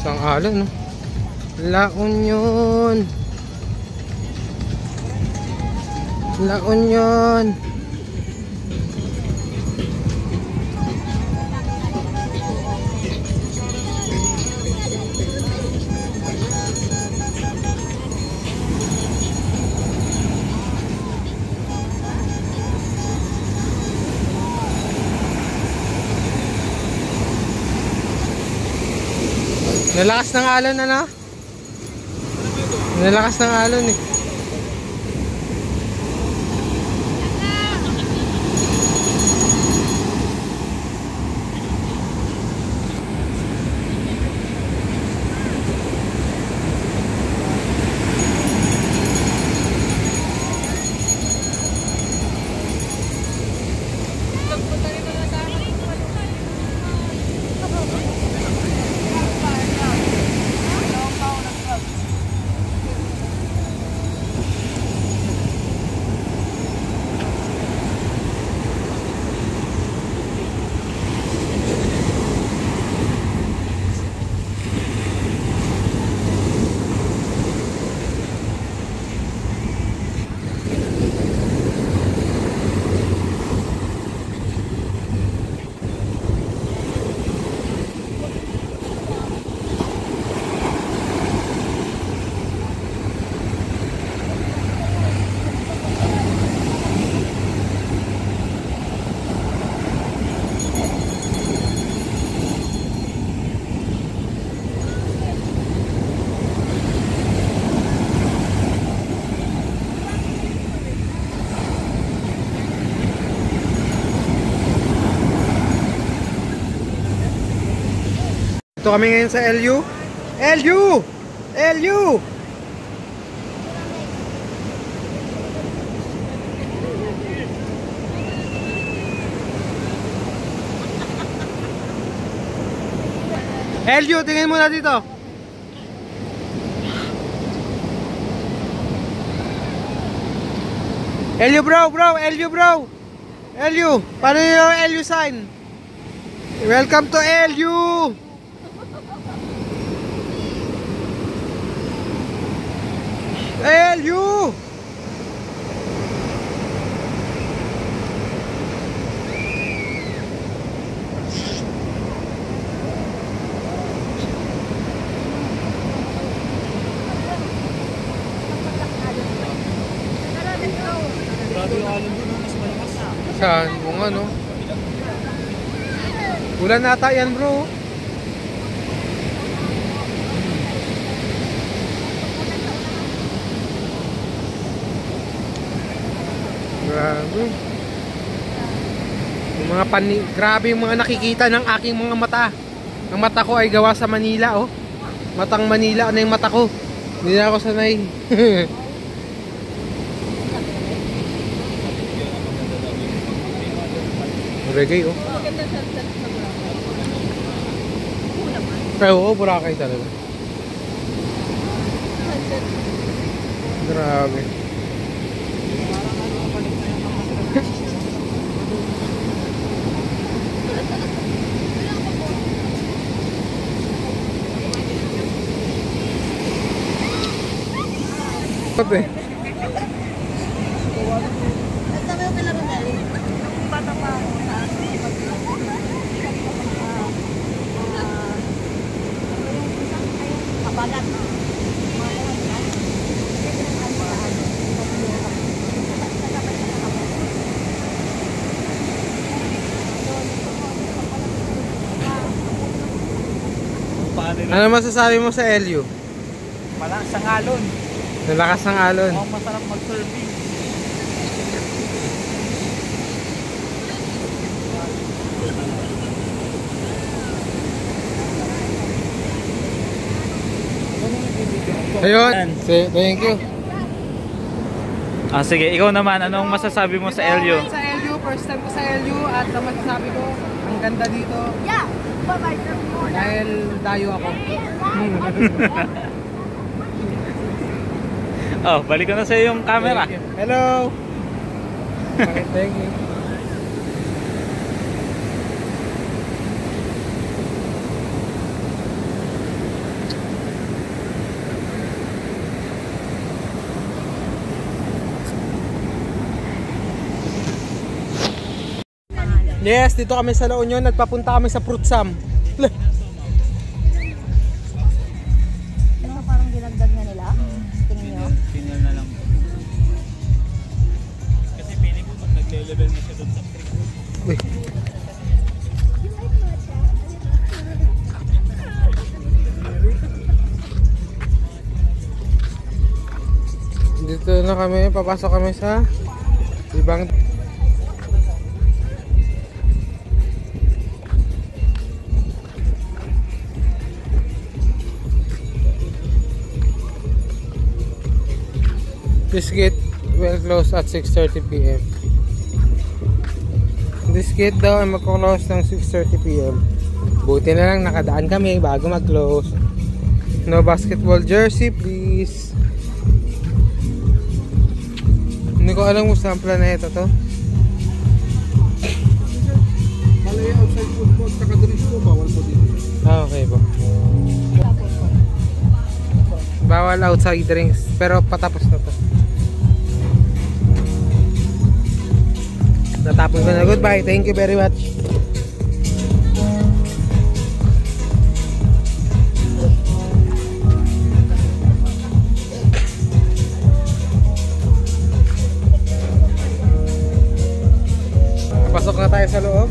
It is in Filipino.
Isang alon, no? La Union. La Union. Nalakas ng alon, ano? Nalakas ng alon eh. Ito kami ngayon sa LU. LU! LU! LU, tingin muna dito. LU bro, LU bro. LU, paano yung LU sign? Welcome to LU! LU! Saan? Kung ano? Ulan nata yan bro. Grabe. Yung mga grabe yung mga nakikita ng aking mga mata. Ang mata ko ay gawa sa Manila, oh. Matang Manila na yung mata ko. Hindi na ako sanay. Reggae, oh. Ay, oo, Boracay talaga. Grabe. Kape. Ano masasabi mo sa LU? Malakas ang alon. Nalakas ng alon. Oh, masarap mag-surfing. Ayun. Thank you. Sige, ikaw naman, anong masasabi mo sa LU? Sa LU, first time ko sa LU at masasabi ko, ang ganda dito. Yeah. Dahil dayo ako. Oh, balik ko na sa yung camera. Hello. Okay, thank you. Yes, dito kami sa La Union. Nagpapunta kami sa Fruitsam. Ano parang dinagdag na nila? Tingin nyo? Signal na lang. Kasi pili ko pag nagle-level na siya doon sa creek. Uy. Dito na kami, papasok kami sa ibang this gate will close at 6:30 PM. This gate daw ay magko-close ng 6:30 PM. Buti na lang nakadaan kami bago mag-close. No basketball jersey please. Hindi ko alam kung saan planeta to. Malay outside food court, saka drinks po, bawal po dito. Ah, okay po. Bawal outside drinks, pero patapos na to. Natapos ko na. Goodbye. Thank you very much. Pasok na tayo sa loob.